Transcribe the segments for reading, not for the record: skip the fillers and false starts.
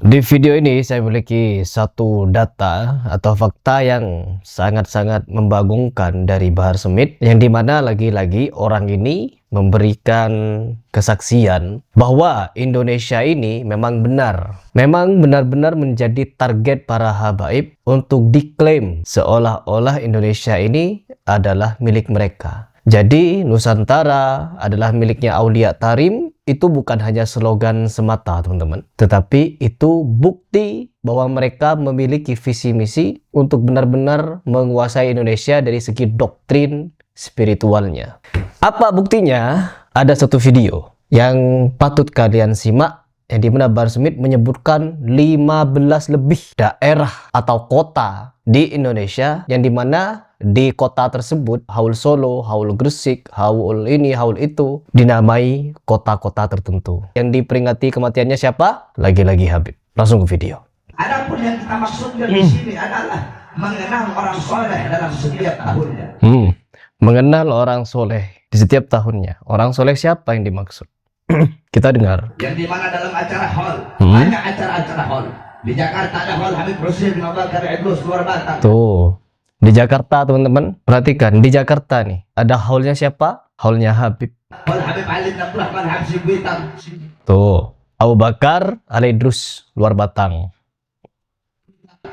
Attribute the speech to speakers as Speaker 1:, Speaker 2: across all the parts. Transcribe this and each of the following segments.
Speaker 1: Di video ini saya memiliki satu data atau fakta yang sangat-sangat membagongkan dari Bahar Smith, yang dimana lagi-lagi orang ini memberikan kesaksian bahwa Indonesia ini memang benar-benar menjadi target para habaib untuk diklaim seolah-olah Indonesia ini adalah milik mereka. Jadi Nusantara adalah miliknya Aulia Tarim. Itu bukan hanya slogan semata, teman-teman, tetapi itu bukti bahwa mereka memiliki visi misi untuk benar-benar menguasai Indonesia dari segi doktrin spiritualnya. Apa buktinya? Ada satu video yang patut kalian simak, yang dimana Bahar Smith menyebutkan 15 lebih daerah atau kota di Indonesia, yang dimana di kota tersebut, Haul Solo, Haul Gresik, Haul ini, Haul itu, dinamai kota-kota tertentu. Yang diperingati kematiannya siapa? Lagi-lagi Habib. Langsung ke video.
Speaker 2: Adapun yang kita maksudkan di sini adalah mengenal orang soleh dalam setiap tahunnya.
Speaker 1: Mengenal orang soleh di setiap tahunnya. Orang soleh siapa yang dimaksud? Kita dengar.
Speaker 2: Yang dimana dalam acara hall, banyak acara-acara hall. Di Jakarta ada hall Habib Rusyid bin Abubakar Idrus luar Batang.
Speaker 1: Tuh. Di Jakarta, teman-teman, perhatikan, di Jakarta nih, ada haulnya siapa? Haulnya Habib.
Speaker 2: Hall Habib Ali bin Abdurrahman Habsyi Buitam.
Speaker 1: Tuh, Abu Bakar Al-Idrus, luar Batang.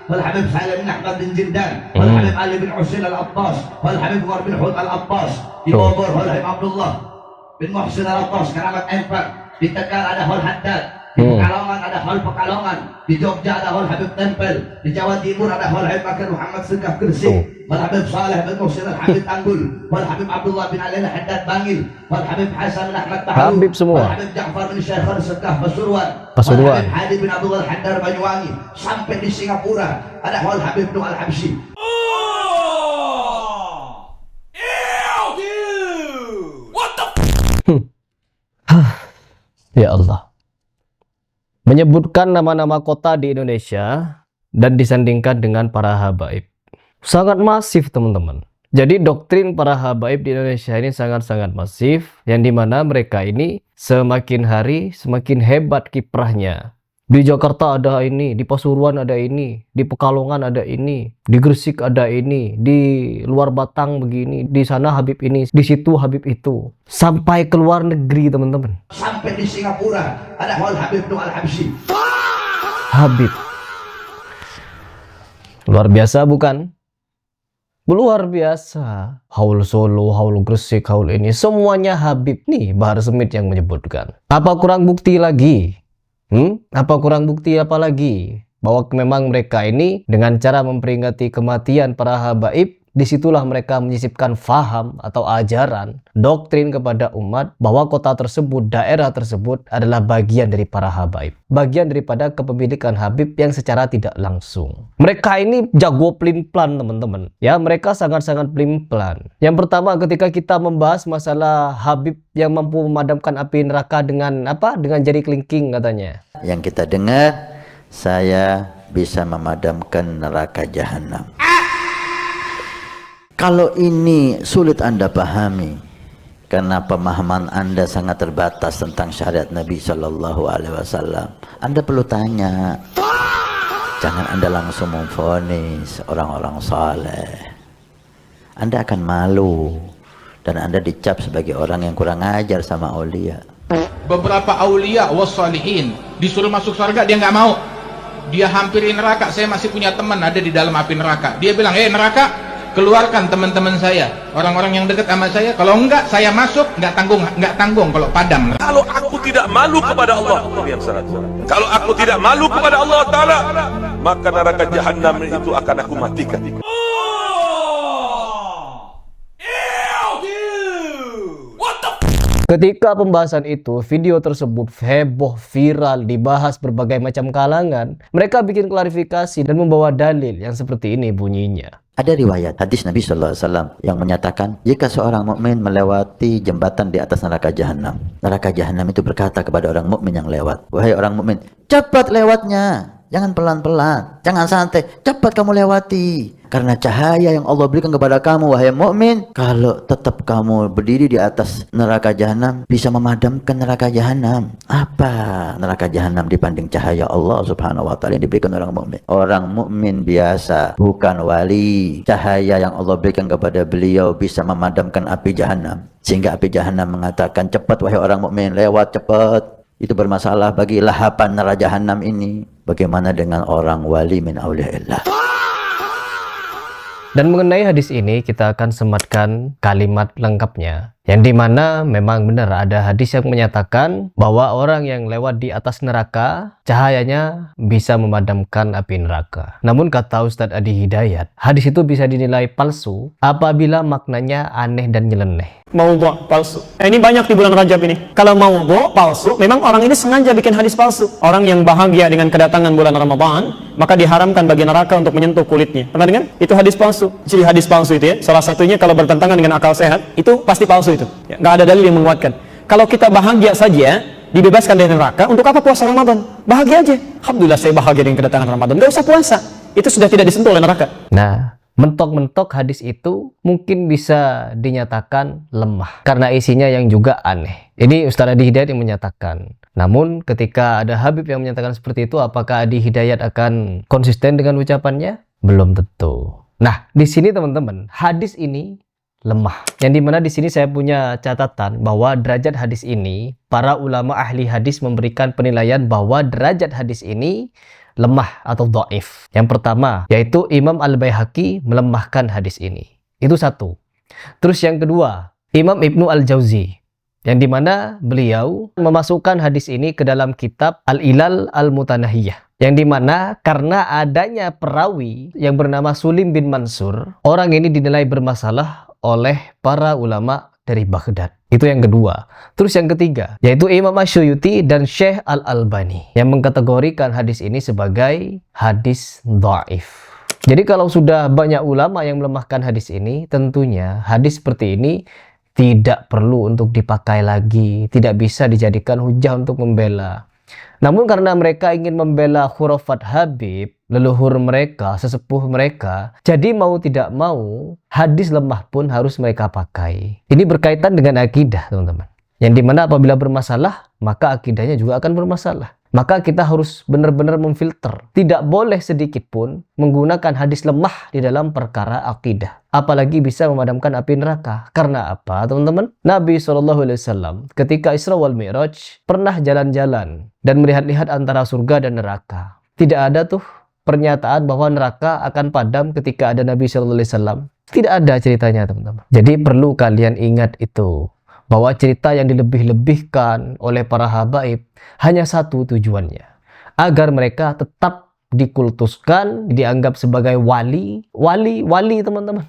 Speaker 2: Hall Habib Salim bin Ahmad bin Jindan. Hall Habib Ali bin Husain Al-Abbas. Hall Habib Umar bin Hud Al-Abbas. Di Bogor, Hall Habib Abdullah bin Muhsin Al-Abbas, Keramat Empang. Di Tegal ada Hall Haddad. Di Pekalongan ada Hall Pekalongan. Di Jogja ada Hall Habib Tempel. Di Jawa Timur ada Hall Habib Bakar Muhammad Segaf Gresik. Hall Habib Saleh bin Muhsin Al-Habib Tanggul. Hall Habib Abdullah bin Ali Al-Haddad Bangil. Hall Habib Hasan bin Ahmad Taharu.
Speaker 1: Habib semua.
Speaker 2: Hall Habib Ja'far bin Syekhar Segaf Pasuruan.
Speaker 1: Pasuruan.
Speaker 2: Hall Habib Hadi bin Abdullah Haddar Banyuwangi. Sampai di Singapura ada Hall Habib Nuh Al-Habsyi.
Speaker 1: Ya Allah. Menyebutkan nama-nama kota di Indonesia dan disandingkan dengan para habaib. Sangat masif, teman-teman. Jadi doktrin para habaib di Indonesia ini sangat-sangat masif, yang dimana mereka ini semakin hari semakin hebat kiprahnya. Di Jakarta ada ini, di Pasuruan ada ini, di Pekalongan ada ini, di Gresik ada ini, di luar Batang begini, di sana Habib ini, di situ Habib itu. Sampai ke luar negeri, teman-teman.
Speaker 2: Sampai di Singapura ada Hall Habib Nuh Al-Habsyi.
Speaker 1: Habib. Luar biasa bukan? Luar biasa. Haul Solo, Haul Gresik, Haul ini, semuanya Habib. Nih Bahar Smith yang menyebutkan. Apa kurang bukti lagi? Apa kurang bukti apa lagi? Bahwa memang mereka ini dengan cara memperingati kematian para habaib, disitulah mereka menyisipkan faham atau ajaran, doktrin kepada umat bahwa kota tersebut, daerah tersebut adalah bagian dari para habaib. Bagian daripada kepemilikan Habib yang secara tidak langsung. Mereka ini jago pelin-pelan, teman-teman. Ya, mereka sangat-sangat pelin-pelan. Yang pertama, ketika kita membahas masalah Habib yang mampu memadamkan api neraka dengan apa? Dengan jari kelingking katanya.
Speaker 3: Yang kita dengar, saya bisa memadamkan neraka jahanam. Kalau ini sulit Anda pahami karena pemahaman Anda sangat terbatas tentang syariat Nabi Shallallahu Alaihi Wasallam, Anda perlu tanya. Jangan Anda langsung memvonis orang-orang saleh. Anda akan malu dan Anda dicap sebagai orang yang kurang ajar sama aulia.
Speaker 4: Beberapa aulia wassalihin disuruh masuk surga, dia nggak mau. Dia hampirin neraka. Saya masih punya teman ada di dalam api neraka. Dia bilang, neraka, keluarkan teman-teman saya, orang-orang yang dekat sama saya. Kalau enggak, saya masuk, nggak tanggung kalau padam.
Speaker 5: Kalau aku tidak malu kepada Allah, kalau aku tidak malu kepada Allah Ta'ala, maka neraka jahanam itu akan aku matikan.
Speaker 1: Ketika pembahasan itu, video tersebut heboh, viral, dibahas berbagai macam kalangan. Mereka bikin klarifikasi dan membawa dalil yang seperti ini bunyinya.
Speaker 3: Ada riwayat hadis Nabi Sallallahu Alaihi Wasallam yang menyatakan jika seorang mukmin melewati jembatan di atas neraka jahanam itu berkata kepada orang mukmin yang lewat, wahai orang mukmin, cepat lewatnya, Jangan pelan-pelan, jangan santai, cepat kamu lewati. Karena cahaya yang Allah berikan kepada kamu, wahai mukmin, kalau tetap kamu berdiri di atas neraka jahanam, bisa memadamkan neraka jahanam. Apa neraka jahanam dibanding cahaya Allah Subhanahu wa taala yang diberikan orang mukmin? Orang mukmin biasa, bukan wali. Cahaya yang Allah berikan kepada beliau bisa memadamkan api jahanam. Sehingga api jahanam mengatakan, cepat wahai orang mukmin, lewat cepat. Itu bermasalah bagi lahapan neraka jahanam ini. Bagaimana dengan orang wali min auliyaillah?
Speaker 1: Dan mengenai hadis ini kita akan sematkan kalimat lengkapnya, yang dimana memang benar ada hadis yang menyatakan bahwa orang yang lewat di atas neraka cahayanya bisa memadamkan api neraka. Namun kata Ustadz Adi Hidayat, hadis itu bisa dinilai palsu apabila maknanya aneh dan nyeleneh.
Speaker 6: Maudhu' palsu. Ini banyak di bulan Rajab ini. Kalau maudhu' palsu, memang orang ini sengaja bikin hadis palsu. Orang yang bahagia dengan kedatangan bulan Ramadan, maka diharamkan bagi neraka untuk menyentuh kulitnya. Pernah dengar? Itu hadis palsu. Jadi hadis palsu itu ya, salah satunya kalau bertentangan dengan akal sehat, itu pasti palsu itu. Ya, nggak ada dalil yang menguatkan. Kalau kita bahagia saja, dibebaskan dari neraka, untuk apa puasa Ramadan? Bahagia aja. Alhamdulillah saya bahagia dengan kedatangan Ramadan. Nggak usah puasa. Itu sudah tidak disentuh oleh neraka.
Speaker 1: Nah, mentok-mentok hadis itu mungkin bisa dinyatakan lemah karena isinya yang juga aneh. Ini Ustadz Adi Hidayat yang menyatakan. Namun ketika ada Habib yang menyatakan seperti itu, apakah Adi Hidayat akan konsisten dengan ucapannya? Belum tentu. Nah, di sini teman-teman, hadis ini lemah. Yang dimana di sini saya punya catatan bahwa derajat hadis ini, para ulama ahli hadis memberikan penilaian bahwa derajat hadis ini lemah atau dhaif. Yang pertama, yaitu Imam Al-Baihaqi melemahkan hadis ini. Itu satu. Terus yang kedua, Imam Ibnu Al-Jauzi, yang dimana beliau memasukkan hadis ini ke dalam kitab Al-Ilal Al-Mutanahiyah. Yang dimana karena adanya perawi yang bernama Sulim bin Mansur, orang ini dinilai bermasalah oleh para ulama dari Baghdad. Itu yang kedua. Terus yang ketiga, yaitu Imam Asyuyuti dan Syekh Al-Albani yang mengkategorikan hadis ini sebagai hadis dhaif. Jadi kalau sudah banyak ulama yang melemahkan hadis ini, tentunya hadis seperti ini tidak perlu untuk dipakai lagi, tidak bisa dijadikan hujah untuk membela. Namun karena mereka ingin membela khurafat Habib, leluhur mereka, sesepuh mereka, jadi mau tidak mau, hadis lemah pun harus mereka pakai. Ini berkaitan dengan akidah, teman-teman. Yang dimana apabila bermasalah, maka akidahnya juga akan bermasalah. Maka kita harus benar-benar memfilter. Tidak boleh sedikit pun menggunakan hadis lemah di dalam perkara akidah. Apalagi bisa memadamkan api neraka. Karena apa, teman-teman? Nabi SAW ketika Isra wal Mi'raj pernah jalan-jalan dan melihat-lihat antara surga dan neraka. Tidak ada tuh pernyataan bahwa neraka akan padam ketika ada Nabi SAW. Tidak ada ceritanya, teman-teman. Jadi perlu kalian ingat itu, bahwa cerita yang dilebih-lebihkan oleh para habaib hanya satu tujuannya, agar mereka tetap dikultuskan, dianggap sebagai wali teman-teman.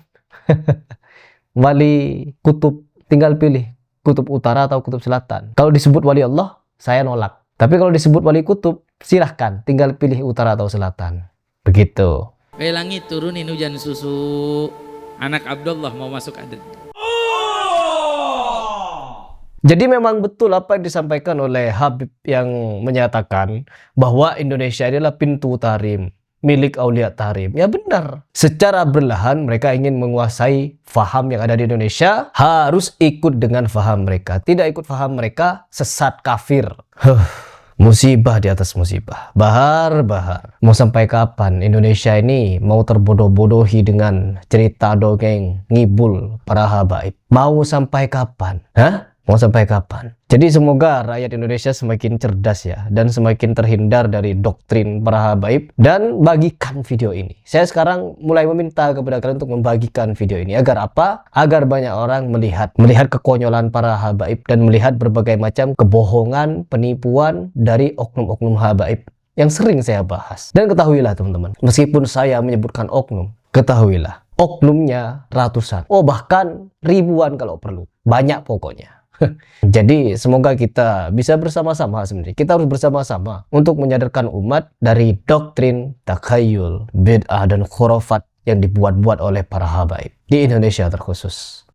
Speaker 1: Wali kutub, tinggal pilih kutub utara atau kutub selatan. Kalau disebut wali Allah, saya nolak. Tapi kalau disebut wali kutub, silahkan tinggal pilih utara atau selatan. Begitu.
Speaker 7: Langit turunin hujan susu, anak Abdullah mau masuk adem.
Speaker 1: Jadi memang betul apa yang disampaikan oleh Habib yang menyatakan bahwa Indonesia adalah pintu tarim, milik Aulia Tarim. Ya benar. Secara berlahan mereka ingin menguasai faham yang ada di Indonesia, harus ikut dengan faham mereka. Tidak ikut faham mereka, sesat kafir. Musibah di atas musibah. Bahar. Mau sampai kapan Indonesia ini mau terbodoh-bodohi dengan cerita dongeng ngibul para habaib? Mau sampai kapan? Hah? Mau sampai kapan? Jadi semoga rakyat Indonesia semakin cerdas ya, dan semakin terhindar dari doktrin para habaib, dan bagikan video ini. Saya sekarang mulai meminta kepada kalian untuk membagikan video ini. Agar apa? Agar banyak orang melihat kekonyolan para habaib, dan melihat berbagai macam kebohongan, penipuan dari oknum-oknum habaib yang sering saya bahas. Dan ketahuilah teman-teman, meskipun saya menyebutkan oknum, ketahuilah oknumnya ratusan, bahkan ribuan kalau perlu. Banyak pokoknya. Jadi semoga kita bisa bersama-sama sebenarnya. Kita harus bersama-sama untuk menyadarkan umat dari doktrin takhayul, bid'ah dan khurafat yang dibuat-buat oleh para habaib di Indonesia terkhusus.